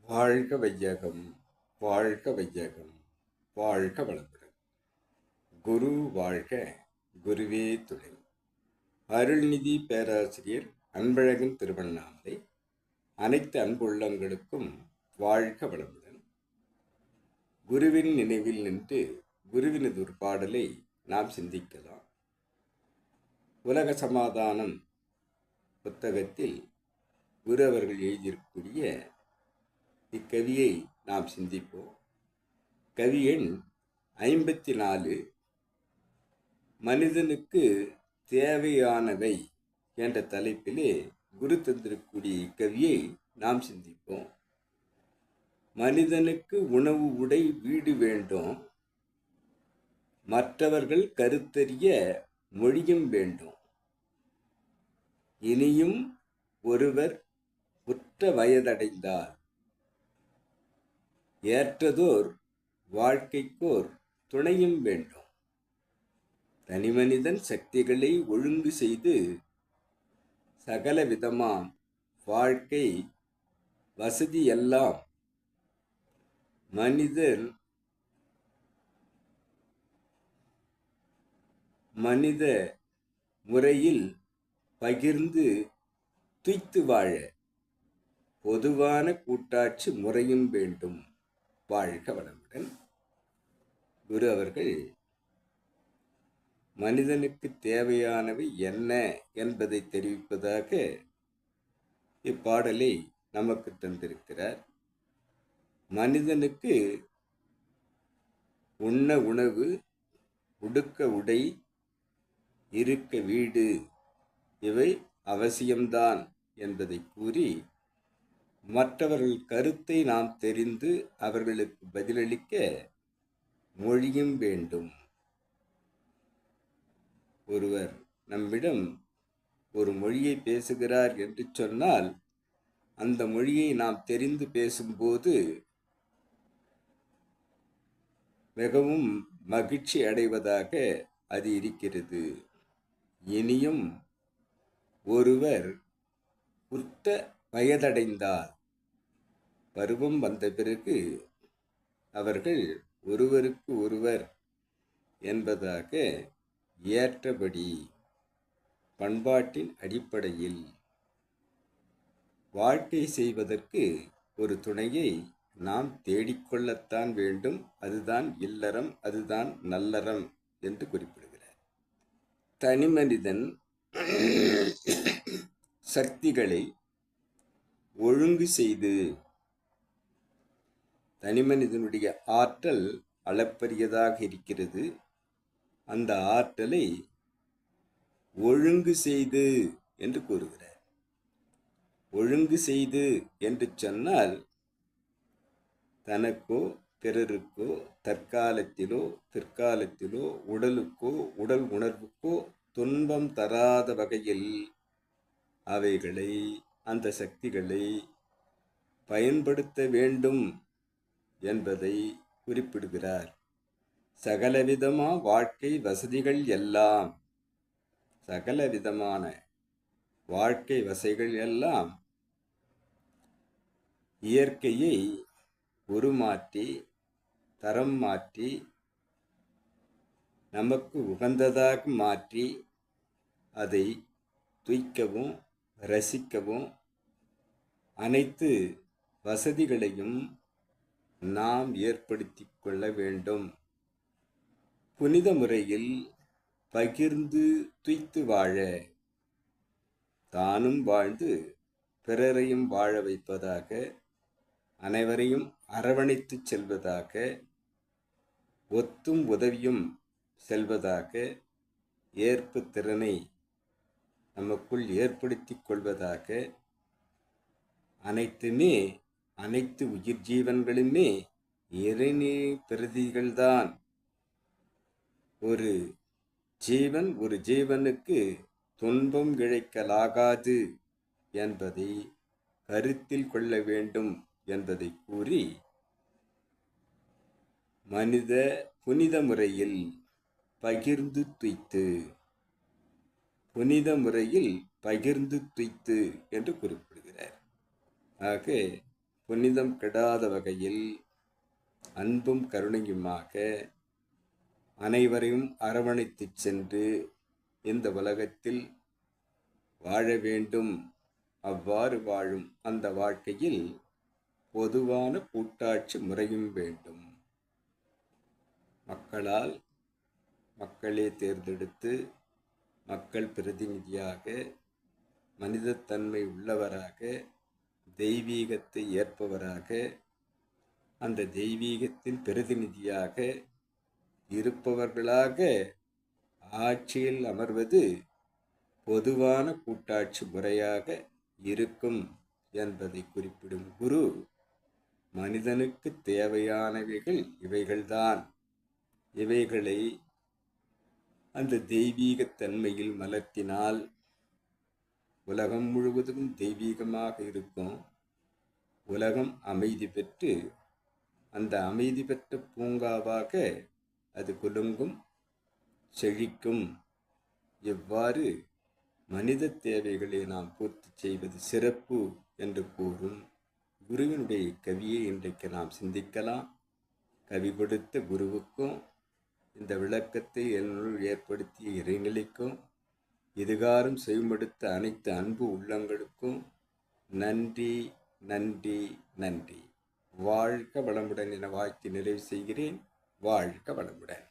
வாழ்க வையகம், வாழ்க வையகம், வாழ்க வளமுடன். குரு வாழ்க, குருவே துணை. அருள்நிதி பேராசிரியர் அன்பழகன் திருவண்ணாமலை. அனைத்து அன்புள்ளங்களுக்கும் வாழ்க வளமுடன். குருவின் நினைவில் நின்று குருவினது ஒரு பாடலை நாம் சிந்திக்கலாம். உலக சமாதானம் புத்தகத்தில் குரு அவர்கள் எழுதியிருக்கக்கூடிய இக்கவியை நாம் சிந்திப்போம். கவி எண் 54. மனிதனுக்கு தேவையானவை என்ற தலைப்பிலே குரு தந்திருக்கக்கூடிய இக்கவியை நாம் சிந்திப்போம். மனிதனுக்கு உணவு, உடை, வீடு வேண்டும். மற்றவர்கள் கருத்தறிய மொழியும் வேண்டும். இனியும் ஒருவர் உற்ற வயதடைந்தார். ஏற்றதோர் வாழ்க்கைக்கோர் துணையும் வேண்டும். தனிமனிதன் சக்திகளை ஒழுங்கு செய்து சகல விதமாம் வாழ்க்கை வசதியெல்லாம் மனித முறையில் பகிர்ந்து துய்த்து வாழ பொதுவான கூட்டாட்சி முறையும் வேண்டும். வாழ்க வளமுடன். குரு அவர்கள் மனிதனுக்கு தேவையானவை என்ன என்பதை தெரிவிப்பதாக இப்பாடலை நமக்கு தந்திருக்கிறார். மனிதனுக்கு உண்ண உணவு, உடுக்க உடை, இருக்க வீடு இவை அவசியம்தான் என்பதை கூறி, மற்றவர்கள் கருத்தை நாம் தெரிந்து அவர்களுக்கு பதிலளிக்க மொழியும் வேண்டும். ஒருவர் நம்மிடம் ஒரு மொழியை பேசுகிறார் என்று சொன்னால், அந்த மொழியை நாம் தெரிந்து பேசும்போது மிகவும் மகிழ்ச்சி அடைவதாக அது இருக்கிறது. இனியும் ஒருவர் உற்ற வயதடைந்தார். பருவம் வந்த பிறகு அவர்கள் ஒருவருக்கு ஒருவர் என்பதாக ஏற்றபடி பண்பாட்டின் அடிப்படையில் வாழ்க்கை செய்வதற்கு ஒரு துணையை நாம் தேடிக்கொள்ளத்தான் வேண்டும். அதுதான் இல்லறம், அதுதான் நல்லறம் என்று குறிப்பிடுகிறார். தனிமனிதன் சக்திகளை ஒழுங்கு செய்து, தனிமனிதனுடைய ஆற்றல் அளப்பரியதாக இருக்கிறது. அந்த ஆற்றலை ஒழுங்கு செய்து என்று கூறுகிறார். ஒழுங்கு செய்து என்று சொன்னால், தனக்கோ பிறருக்கோ தற்காலத்திலோ பிற்காலத்திலோ உடலுக்கோ உடல் உணர்வுக்கோ துன்பம் தராத வகையில் அவைகளை, அந்த சக்திகளை பயன்படுத்த வேண்டும் என்பதை குறிப்பிடுகிறார். சகலவிதமான வாழ்க்கை வசதிகள் எல்லாம், சகலவிதமான வாழ்க்கை வசதிகள் எல்லாம் இயற்கையை உருமாற்றி, தரம் மாற்றி, நமக்கு உகந்ததாக மாற்றி, அதை துய்க்கவும் ரசிக்கவும் அனைத்து வசதிகளையும் நாம் ஏற்படுத்தி கொள்ள வேண்டும். புனித முறையில் பகிர்ந்து துய்த்து வாழ, தானும் வாழ்ந்து பிறரையும் வாழ வைப்பதாக, அனைவரையும் அரவணைத்து செல்வதாக, ஒத்தும் உதவியும் செல்வதாக, ஏற்பு திறனை நமக்குள் ஏற்படுத்தி கொள்வதாக, அனைத்து உயிர் ஜீவன்களுமே இறைநே பிரதிகள்தான். ஒரு ஜீவன் ஒரு ஜீவனுக்கு துன்பம் இழைக்கலாகாது என்பதை கருத்தில் கொள்ள வேண்டும் என்பதை கூறி, மனித புனித முறையில் பகிர்ந்து துய்த்து, புனித முறையில் பகிர்ந்து துய்த்து என்று குறிப்பிடுகிறார். ஆக புனிதம் கெடாத வகையில் அன்பும் கருணையுமாக அனைவரையும் அரவணைத்துச் சென்று இந்த உலகத்தில் வாழ வேண்டும். அவ்வாறு வாழும் அந்த வாழ்க்கையில் பொதுவான கூட்டாட்சி முறையும் வேண்டும். மக்களால் மக்களே தேர்ந்தெடுத்து மக்கள் பிரதிநிதியாக மனிதத்தன்மை உள்ளவராக தெய்வீகத்தை ஏற்பவராக அந்த தெய்வீகத்தின் பிரதிநிதியாக இருப்பவர்களாக ஆட்சியில் அமர்வது பொதுவான கூட்டாட்சி முறையாக இருக்கும் என்பதை குறிப்பிடும் குரு, மனிதனுக்கு தேவையானவைகள் இவைகள்தான். இவைகளை அந்த தெய்வீகத்தன்மையில் மலர்த்தினால் உலகம் முழுவதும் தெய்வீகமாக இருக்கும். உலகம் அமைதி பெற்று அந்த அமைதி பெற்ற பூங்காவாக அது குலுங்கும், செழிக்கும். எவ்வாறு மனித தேவைகளை நாம் பூர்த்தி செய்வது சிறப்பு என்று கூறும் குருவினுடைய கவியை இன்றைக்கு நாம் சிந்திக்கலாம். கவி கொடுத்த குருவுக்கும் இந்த விளக்கத்தை என்னுள் ஏற்படுத்திய இறைநிலைக்கும் இதுகாரும் செய்மடுத்த அனைத்து அன்பு உள்ளங்களுக்கும் நன்றி, நன்றி, நன்றி. வாழ்க வளமுடன் என வாழ்த்தி நிறைவு செய்கிறேன். வாழ்க வளமுடன்.